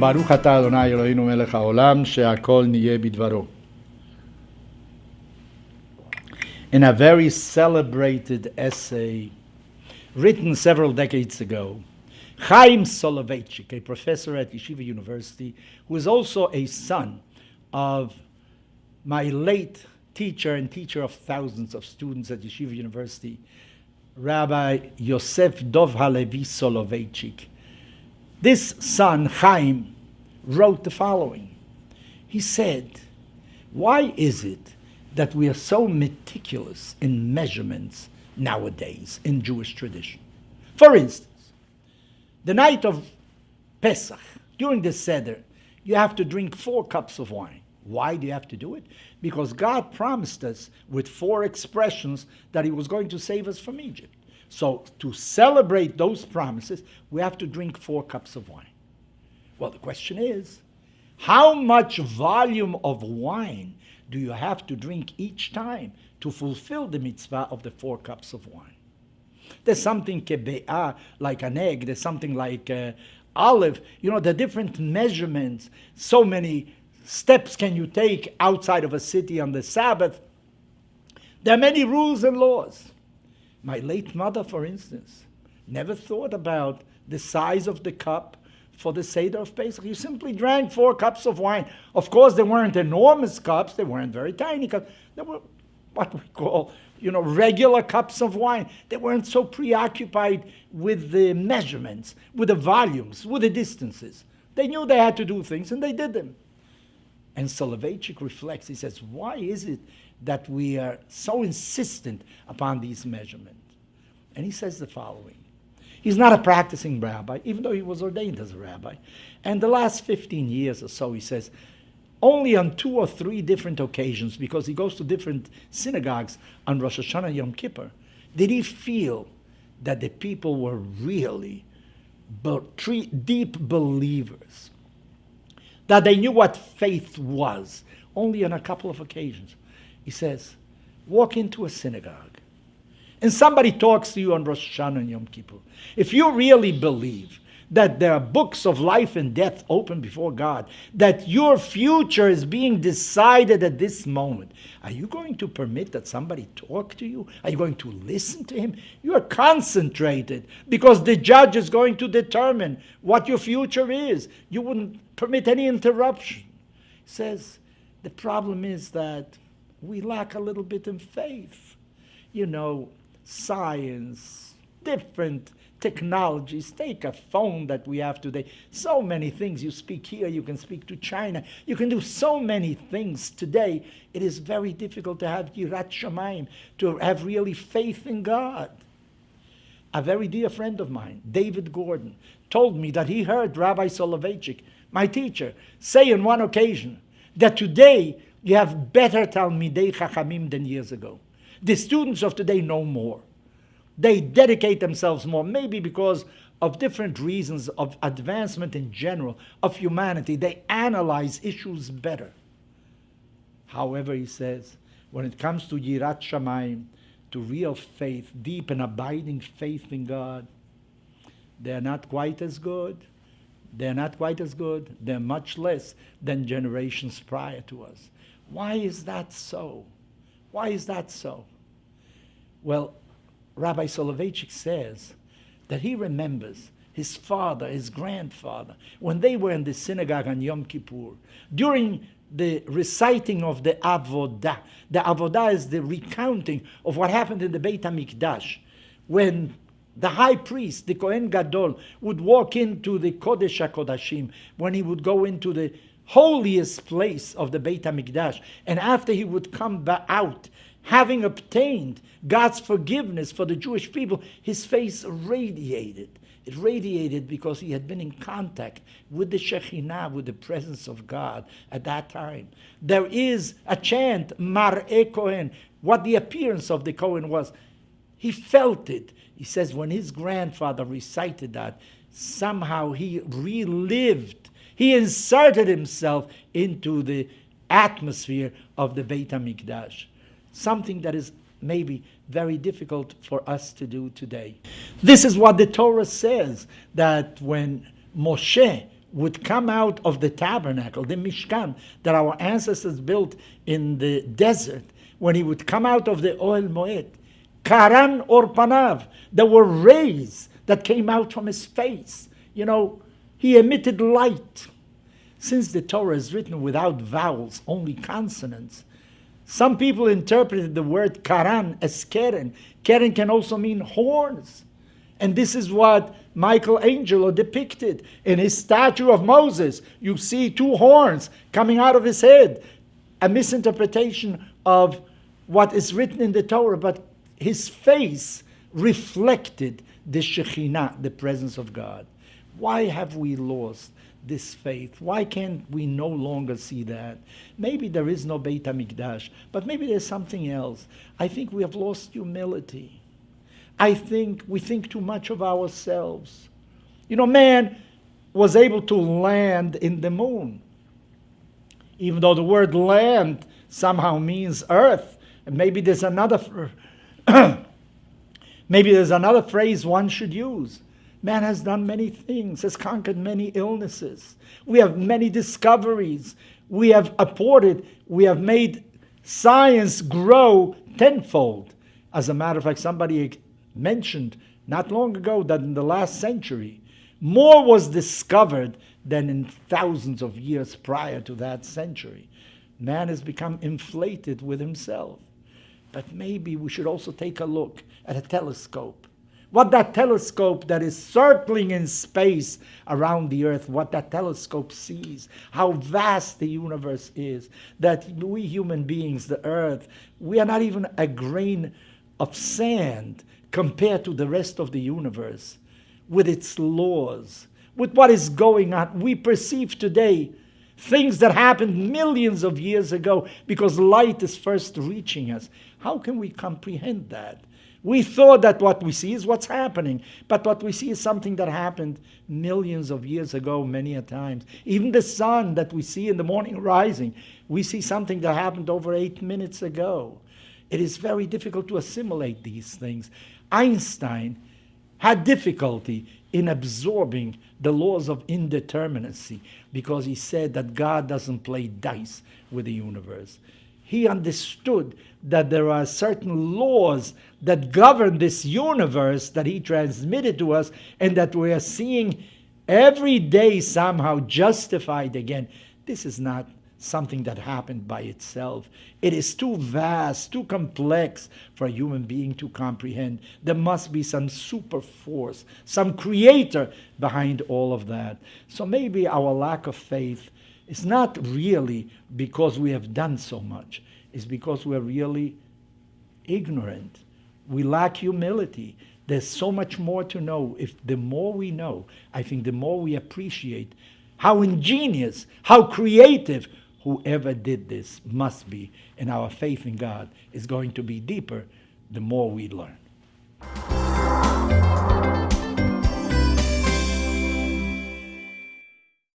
ברוך אתה אדוני אלוהינו מלך העולם שהכל נהיה בדברו. In a very celebrated essay written several decades ago, Chaim Soloveitchik, a professor at Yeshiva University, who is also a son of my late teacher and teacher of thousands of students at Yeshiva University, Rabbi Yosef Dov Halevi Soloveitchik. This son, Chaim, wrote the following. He said, why is it that we are so meticulous in measurements nowadays in Jewish tradition? For instance, the night of Pesach, during the Seder, you have to drink 4 cups of wine. Why do you have to do it? Because God promised us with 4 expressions that He was going to save us from Egypt. So to celebrate those promises, we have to drink 4 cups of wine. Well, the question is, how much volume of wine do you have to drink each time to fulfill the mitzvah of the 4 cups of wine? There's something kebe'ah, like an egg. There's something like olive. You know, the different measurements. So many steps can you take outside of a city on the Sabbath. There are many rules and laws. My late mother, for instance, never thought about the size of the cup for the Seder of Pesach. You simply drank 4 cups of wine. Of course, they weren't enormous cups. They weren't very tiny cups. They were what we call, regular cups of wine. They weren't so preoccupied with the measurements, with the volumes, with the distances. They knew they had to do things, and they did them. And Soloveitchik reflects. He says, why is it that we are so insistent upon these measurements? And he says the following. He's not a practicing rabbi, even though he was ordained as a rabbi. And the last 15 years or so, he says, only on 2 or 3 different occasions, because he goes to different synagogues on Rosh Hashanah and Yom Kippur, did he feel that the people were really deep believers, that they knew what faith was. Only on a couple of occasions. He says, walk into a synagogue, and somebody talks to you on Rosh Hashanah and Yom Kippur. If you really believe that there are books of life and death open before God, that your future is being decided at this moment, are you going to permit that somebody talk to you? Are you going to listen to him? You are concentrated because the judge is going to determine what your future is. You wouldn't permit any interruption. He says, the problem is that we lack a little bit in faith. Science, different technologies. Take a phone that we have today. So many things. You speak here, you can speak to China. You can do so many things today. It is very difficult to have Yirat Shamayim, to have really faith in God. A very dear friend of mine, David Gordon, told me that he heard Rabbi Soloveitchik, my teacher, say on one occasion that today you have better Talmidei Chachamim than years ago. The students of today know more. They dedicate themselves more, maybe because of different reasons of advancement in general, of humanity. They analyze issues better. However, he says, when it comes to Yirat Shamayim, to real faith, deep and abiding faith in God, they're not quite as good. They're not quite as good. They're much less than generations prior to us. Why is that so? Why is that so? Well, Rabbi Soloveitchik says that he remembers his father, his grandfather, when they were in the synagogue on Yom Kippur, during the reciting of the Avodah. The Avodah is the recounting of what happened in the Beit HaMikdash, when the high priest, the Kohen Gadol, would walk into the Kodesh HaKodashim, when he would go into the holiest place of the Beit HaMikdash, and after he would come out, having obtained God's forgiveness for the Jewish people, his face radiated. It radiated because he had been in contact with the Shekhinah, with the presence of God at that time. There is a chant, Mar'eh Kohen, what the appearance of the Kohen was. He felt it. He says when his grandfather recited that, somehow he relived, he inserted himself into the atmosphere of the Beit HaMikdash. Something that is maybe very difficult for us to do today. This is what the Torah says, that when Moshe would come out of the tabernacle, the Mishkan, that our ancestors built in the desert, when he would come out of the Ohel Moed, Karan or Panav, there were rays that came out from his face. You know, he emitted light. Since the Torah is written without vowels, only consonants, some people interpreted the word Karan as Keren. Keren can also mean horns. And this is what Michelangelo depicted in his statue of Moses. You see two horns coming out of his head. A misinterpretation of what is written in the Torah, but his face reflected the Shekhinah, the presence of God. Why have we lost this faith? Why can't we no longer see that? Maybe there is no Beit HaMikdash, but maybe there's something else. I think we have lost humility. I think we think too much of ourselves. You know, man was able to land in the moon, even though the word land somehow means earth. And maybe there's another phrase one should use. Man has done many things, has conquered many illnesses. We have many discoveries. We have apported, we have made science grow tenfold. As a matter of fact, somebody mentioned not long ago that in the last century, more was discovered than in thousands of years prior to that century. Man has become inflated with himself. But maybe we should also take a look at a telescope. What that telescope that is circling in space around the earth, what that telescope sees, how vast the universe is, that we human beings, the earth, we are not even a grain of sand compared to the rest of the universe, with its laws, with what is going on. We perceive today things that happened millions of years ago because light is first reaching us. How can we comprehend that? We thought that what we see is what's happening, but what we see is something that happened millions of years ago, many a times. Even the sun that we see in the morning rising, we see something that happened over 8 minutes ago. It is very difficult to assimilate these things. Einstein had difficulty in absorbing the laws of indeterminacy because he said that God doesn't play dice with the universe. He understood that there are certain laws that govern this universe that he transmitted to us and that we are seeing every day somehow justified again. This is not something that happened by itself. It is too vast, too complex for a human being to comprehend. There must be some super force, some creator behind all of that. So maybe our lack of faith is not really because we have done so much. It's because we're really ignorant. We lack humility. There's so much more to know. If the more we know, I think the more we appreciate how ingenious, how creative whoever did this must be. And our faith in God is going to be deeper the more we learn.